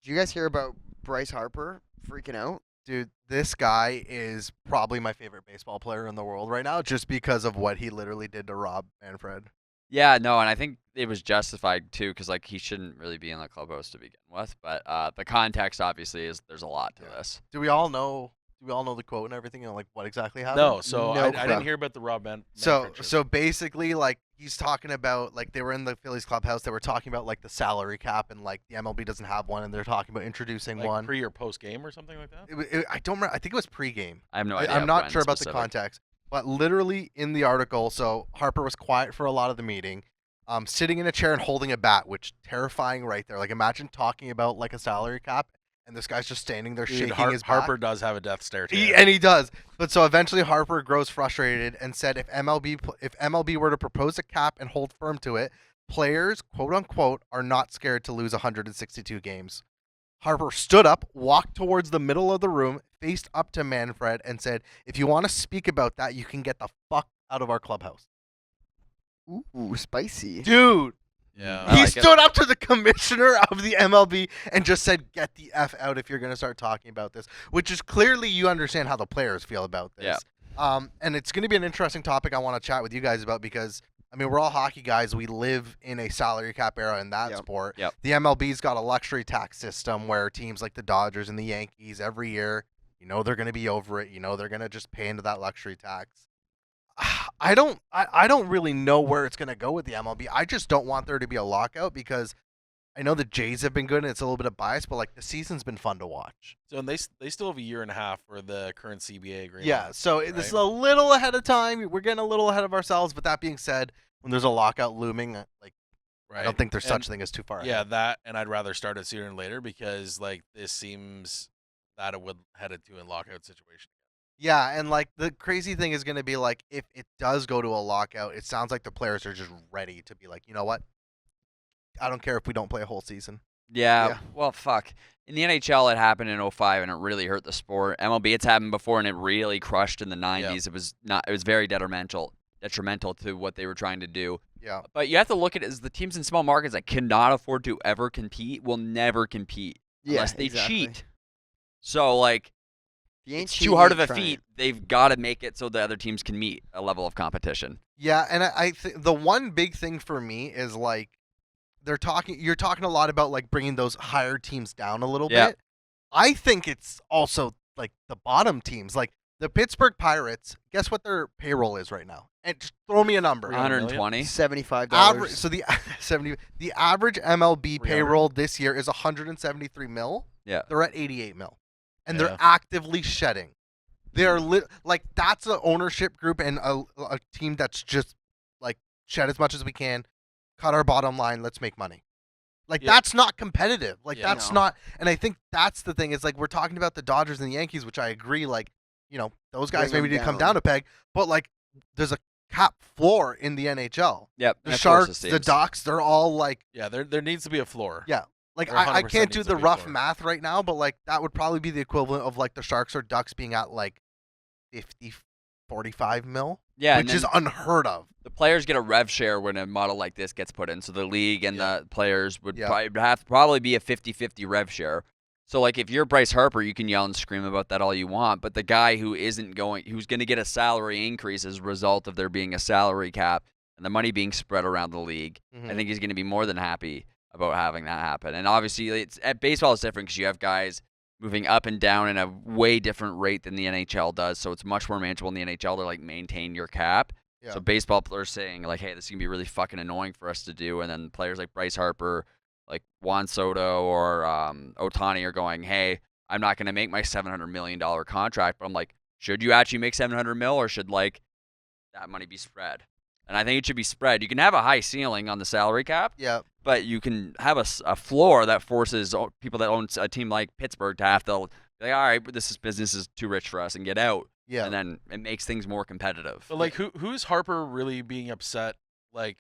Did you guys hear about Bryce Harper freaking out? Dude, this guy is probably my favorite baseball player in the world right now, just because of what he literally did to Rob Manfred. Yeah, no, and I think it was justified too, because like he shouldn't really be in the clubhouse to begin with. But the context obviously is there's a lot to Yeah. this. Do we all know? Do we all know the quote and everything, and like what exactly happened? No, so No I clue. didn't hear about the Rob So Manfred shit. so basically, like he's talking about like they were in the Phillies clubhouse. They were talking about like the salary cap and like the MLB doesn't have one, and they're talking about introducing like one. pre or post game or something like that. I don't remember. I think it was pregame. I have no idea. I'm not when sure about the specific. context, but literally in the article, so Harper was quiet for a lot of the meeting, sitting in a chair and holding a bat, which terrifying right there. Like imagine talking about like a salary cap, and this guy's just standing there Dude, shaking his back. Harper does have a death stare too. And he does. But so eventually Harper grows frustrated and said if MLB were to propose a cap and hold firm to it, players, quote unquote, are not scared to lose 162 games. Harper stood up, walked towards the middle of the room, faced up to Manfred, and said, "If you want to speak about that, you can get the fuck out of our clubhouse." Ooh, spicy. Dude, Yeah. I he like it. stood up to the commissioner of the MLB and just said, "Get the F out if you're going to start talking about this," which is clearly you understand how the players feel about this. Yeah. And it's going to be an interesting topic I want to chat with you guys about because, I mean, we're all hockey guys. We live in a salary cap era in that Yep. sport. Yep. The MLB's got a luxury tax system where teams like the Dodgers and the Yankees every year, you know they're going to be over it. You know they're going to just pay into that luxury tax. I don't really know where it's going to go with the MLB. I just don't want there to be a lockout because I know the Jays have been good and it's a little bit of bias, but like the season's been fun to watch. So and they still have a year and a half for the current CBA agreement. Yeah, so this is right? a little ahead of time. We're getting a little ahead of ourselves, but that being said, when there's a lockout looming, like Right. I don't think there's And- such thing as too far Yeah, ahead. that and I'd rather start it sooner than later because like this seems that it would headed to a lockout situation. Yeah, and like the crazy thing is going to be like if it does go to a lockout, it sounds like the players are just ready to be like, you know what? I don't care if we don't play a whole season. Yeah, Yeah. well, fuck. In the NHL, it happened in '05, and it really hurt the sport. MLB, it's happened before, and it really crushed in the '90s. It was not. It was very detrimental to what they were trying to do. Yeah. But you have to look at it as the teams in small markets that cannot afford to ever compete will never compete Yeah, unless they exactly. cheat. So like, If you ain't it's cheating, too hard you of ain't a trying. feat. They've got to make it so the other teams can meet a level of competition. Yeah, and I think the one big thing for me is like you're talking a lot about like bringing those higher teams down a little Yeah. bit. I think it's also like the bottom teams, like the Pittsburgh Pirates. Guess what their payroll is right now? And just throw me a number. 120. $75. Average. So the 70. The average MLB 300? payroll this year is 173 mil. Yeah. They're at 88 mil, and Yeah. they're actively shedding. They're like that's an ownership group and a team that's just like shed as much as we can, cut our bottom line, let's make money. Like Yeah. that's not competitive. Like Yeah. that's No. not. And I think that's the thing is like we're talking about the Dodgers and the Yankees, which I agree. Like those guys Bring maybe them need to come down. down a peg, but like there's a cap floor in the NHL. Yep. The and it Sharks, forces the teams. Ducks, they're all like. Yeah, there needs to be a floor. Yeah. Like There I 100% can't do needs the to be rough floor. math right now, but like that would probably be the equivalent of like the Sharks or Ducks being at like 50, 45 mil, Yeah, which and is then unheard of. the players get a rev share when a model like this gets put in. So the league and Yeah. the players would Yeah. probably be a 50-50 rev share. So like if you're Bryce Harper, you can yell and scream about that all you want, but the guy who's going to get a salary increase as a result of there being a salary cap and the money being spread around the league, Mhm. I think he's going to be more than happy about having that happen. And obviously, it's at baseball is different because you have guys moving up and down in a way different rate than the NHL does. So it's much more manageable in the NHL to like maintain your cap. Yeah. So baseball players saying like, "Hey, this is gonna be really fucking annoying for us to do," and then players like Bryce Harper, like Juan Soto or Otani are going, "Hey, I'm not gonna make my $700 million contract," but I'm like, should you actually make 700 mil or should like that money be spread? And I think it should be spread. You can have a high ceiling on the salary cap, Yeah. but you can have a floor that forces people that own a team like Pittsburgh to have to be like, all right, business is too rich for us and get out. Yeah. And then it makes things more competitive. But like who's Harper really being upset like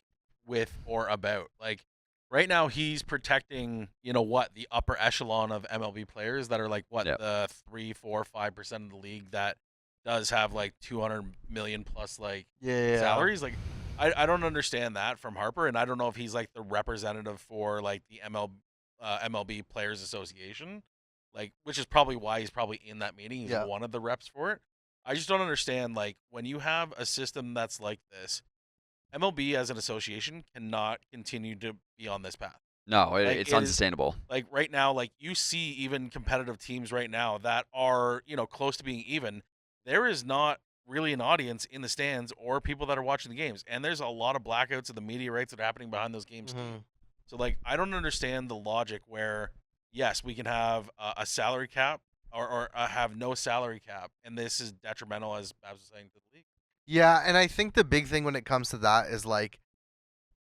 with or about? Like right now he's protecting, the upper echelon of MLB players that are like Yep. the 3, 4, 5% of the league that does have like 200 million plus like Yeah. salaries. Like I don't understand that from Harper, and I don't know if he's like the representative for like the MLB Players Association, like, which is probably why he's probably in that meeting. He's Yeah. one of the reps for it. I just don't understand, like, when you have a system that's like this, MLB as an association cannot continue to be on this path. No, Like, it's it is- unsustainable. Like right now, like you see even competitive teams right now that are, close to being even, there is not really an audience in the stands or people that are watching the games. And there's a lot of blackouts of the media rights that are happening behind those games too. Mhm. So like I don't understand the logic where yes, we can have a salary cap or have no salary cap, and this is detrimental, as Babs was saying, to the league. Yeah, and I think the big thing when it comes to that is like,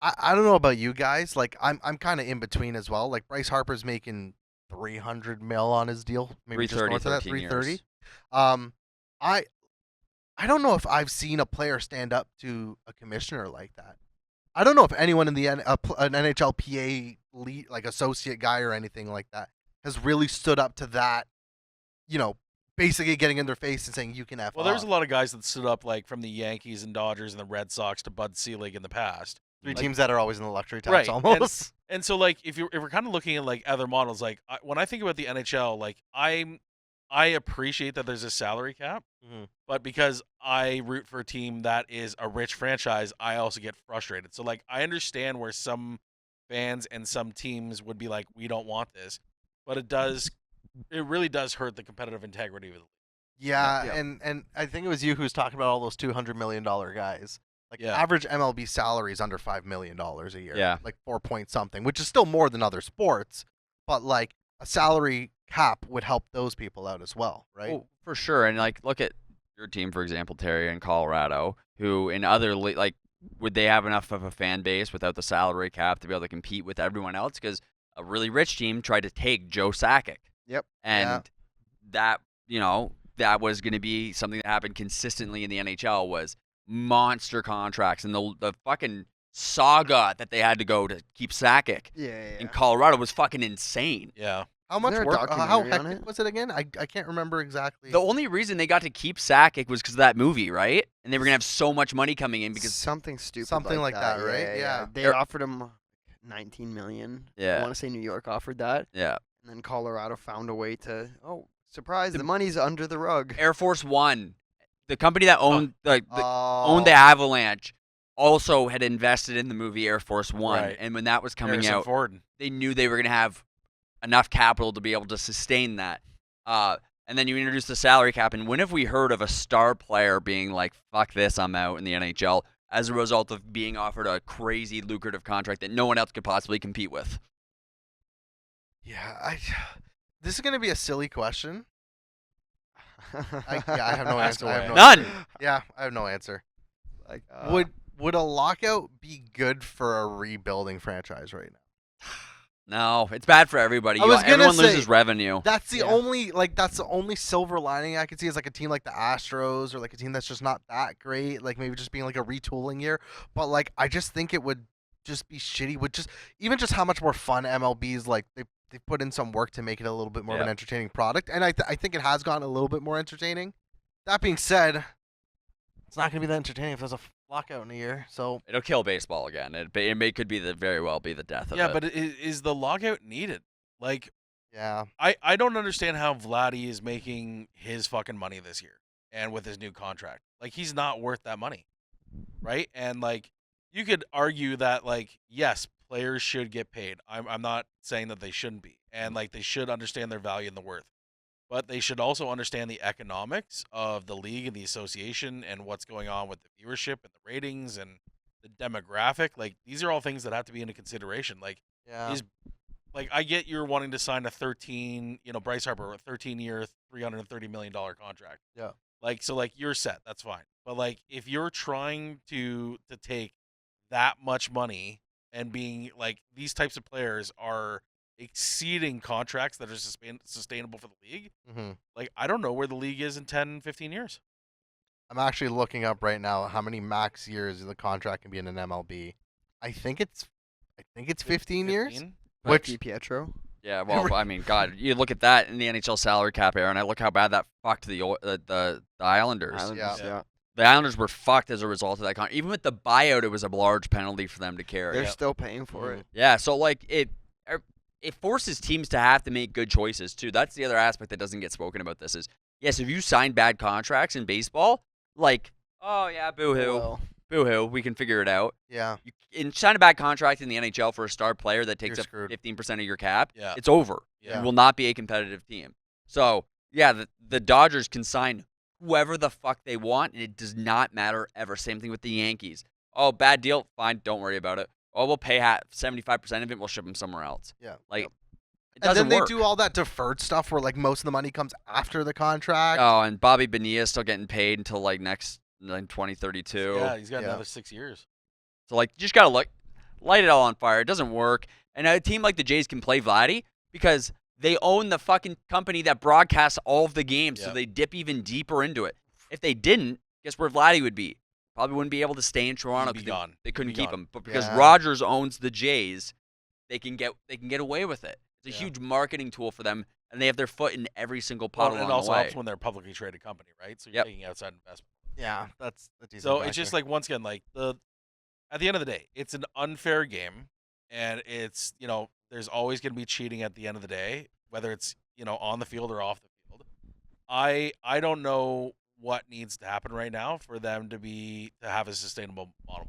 I don't know about you guys. Like I'm kind of in between as well. Like Bryce Harper's making 300 mil on his deal, maybe just 330, north of that, 13 years. 330. I I don't know if I've seen a player stand up to a commissioner like that. I don't know if anyone in the an NHLPA lead, like associate guy or anything like that, has really stood up to that. Basically getting in their face and saying you can F Well, there's off. a lot of guys that stood up, like from the Yankees and Dodgers and the Red Sox to Bud Selig in the past. Three like- teams that are always in the luxury tax Right, almost. And so, like, if we're kind of looking at like other models, like when I think about the NHL, like I appreciate that there's a salary cap, Mhm. but because I root for a team that is a rich franchise, I also get frustrated. So, like, I understand where some fans and some teams would be like, we don't want this, but it really does hurt the competitive integrity of the league. Yeah, Yeah. and I think it was you who was talking about all those $200 million guys. Like Yeah. average MLB salary is under $5 million a year. Yeah. Like 4 point something, which is still more than other sports, but like a salary cap would help those people out as well, right? Oh, for sure. And like, look at your team, for example, Terry in Colorado, who in other like, would they have enough of a fan base without the salary cap to be able to compete with everyone else? Because a really rich team tried to take Joe Sakic. Yep. And that that was going to be something that happened consistently in the NHL was monster contracts, and the fucking saga that they had to go to keep Sakic Yeah. in Colorado was fucking insane. Yeah. How much there a work? How documentary on hectic it? was it again? I can't remember exactly. The only reason they got to keep Sakic was because of that movie, right? And they were gonna have so much money coming in because something stupid. Something like that, right? Yeah. They offered him 19 million. Yeah. I want to say New York offered that, yeah, and then Colorado found a way to. Oh, surprise! The money's under the rug. Air Force One, the company that owned owned the Oh, Avalanche, also had invested in the movie Air Force One, Right. and when that was coming Harrison out, Ford. they knew they were going to have enough capital to be able to sustain that. And then you introduce the salary cap, and when have we heard of a star player being like, fuck this, I'm out in the NHL, as a result of being offered a crazy lucrative contract that no one else could possibly compete with? yeah. This is gonna be a silly question. I have no Ask answer. I have no away. None! answer. Yeah, I have no answer. Like Would a lockout be good for a rebuilding franchise right now? No, it's bad for everybody. I was gonna Everyone say- loses revenue. That's the Yeah. only silver lining I could see is like a team like the Astros or like a team that's just not that great, like maybe just being like a retooling year. But like I just think it would just be shitty. Would just even just how much more fun MLB's like they put in some work to make it a little bit more of an Yeah. entertaining product, and I think it has gotten a little bit more entertaining. That being said, it's not gonna be that entertaining if there's a lockout in a year. So It'll kill baseball again. Could be very well be the death of Yeah, it. but is the lockout needed? Like, yeah, I don't understand how Vladdy is making his fucking money this year and with his new contract. Like, he's not worth that money, right? And like, you could argue that like, yes, players should get paid. I'm not saying that they shouldn't be, and like they should understand their value and the worth, but they should also understand the economics of the league and the association and what's going on with the viewership and the ratings and the demographic. Like, these are all things that have to be into consideration. Like, yeah. is like I get you're wanting to sign a Bryce Harper, a 13-year, $330 million contract. Yeah. Like, so like you're set, that's fine. But like if you're trying to take that much money and being like these types of players are exceeding contracts that are sustainable for the league, hmm like I don't know where the league is in 10, 15 years. I'm actually looking up right now how many max years the contract can be in an MLB. I think it's 15 years. 15? Which Di Pietro. yeah, well, I mean, God, you look at that in the NHL salary cap era, and I look how bad that fucked the Islanders. Islanders, Yeah. yeah. The Islanders were fucked as a result of that contract. Even with the buyout, it was a large penalty for them to carry. They're Yeah. still paying for it. Yeah, so like it it forces teams to have to make good choices too. That's the other aspect that doesn't get spoken about. This is yes, if you sign bad contracts in baseball, like oh yeah, boo-hoo, Well, boo-hoo, we can figure it out. Yeah. You sign a bad contract in the NHL for a star player that takes You're up screwed. 15% of your cap. Yeah. It's over. Yeah. You will not be a competitive team. So yeah, the Dodgers can sign whoever the fuck they want, and it does not matter ever. Same thing with the Yankees. Oh, bad deal, fine, don't worry about it. Oh, we'll pay 75% of it. We'll ship them somewhere else. Yeah. Like. It And doesn't then they work. do all that deferred stuff where like most of the money comes after the contract. Oh, and Bobby Bonilla is still getting paid until like next 2032. Yeah, he's got Yeah. another 6 years. So like, you just gotta light it all on fire. It doesn't work. And a team like the Jays can play Vladdy because they own the fucking company that broadcasts all of the games, so Yep. they dip even deeper into it. If they didn't, guess where Vladdy would be? Probably wouldn't be able to stay in Toronto He'd be because gone. they couldn't He'd be keep gone. him. But because Yeah. Rogers owns the Jays, they can get away with it. It's a Yeah. huge marketing tool for them, and they have their foot in every single Well, pot and along it also the way. helps when they're a publicly traded company, right? So you're Yep. taking outside investment. Yeah, that's a decent So factor. it's just like once again, like at the end of the day, it's an unfair game, and it's there's always going to be cheating at the end of the day, whether it's on the field or off the field. I don't know what needs to happen right now for them to have a sustainable model.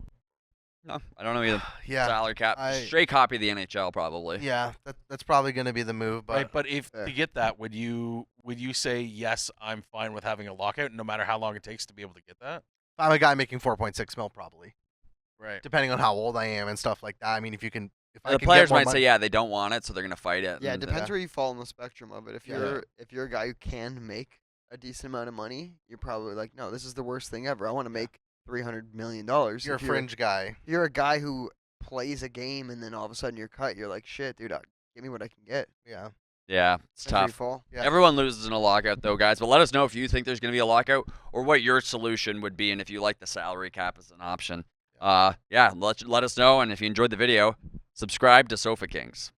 No, I don't know either. yeah, Salary cap, straight copy of the NHL probably. yeah, that's probably going to be the move. But Right, but if to get that, would you say yes? I'm fine with having a lockout, no matter how long it takes to be able to get that. I'm a guy making 4.6 mil probably, Right. depending on how old I am and stuff like that. I mean, if I The can players get more might money, say, yeah, they don't want it, so they're gonna fight it. yeah, it and, depends where you fall on the spectrum of it. If Yeah. you're a guy who can make a decent amount of money, you're probably like, no, this is the worst thing ever. I want to make $300 million. you're a fringe guy. If you're a guy who plays a game and then all of a sudden you're cut, you're like, shit, dude, give me what I can get. Yeah, yeah, it's That's where you tough. fall. Yeah. Everyone loses in a lockout, though, guys. But let us know if you think there's gonna be a lockout or what your solution would be, and if you like the salary cap as an option. Yeah, let us know, and if you enjoyed the video, subscribe to Sofa Kings.